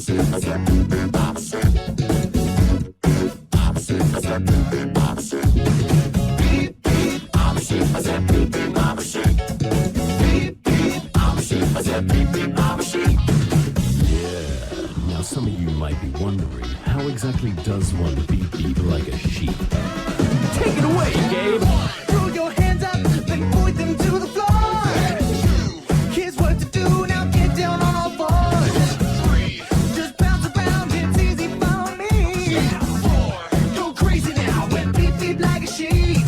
Now some of you might be wondering, how exactly does one beep like a sheep? Take it away, Gabe! Throw your hands up, then point them to the floor. Here's what to do, now get down on all fours. Just bounce around, it's easy for me. Go crazy now, and beep like a sheep.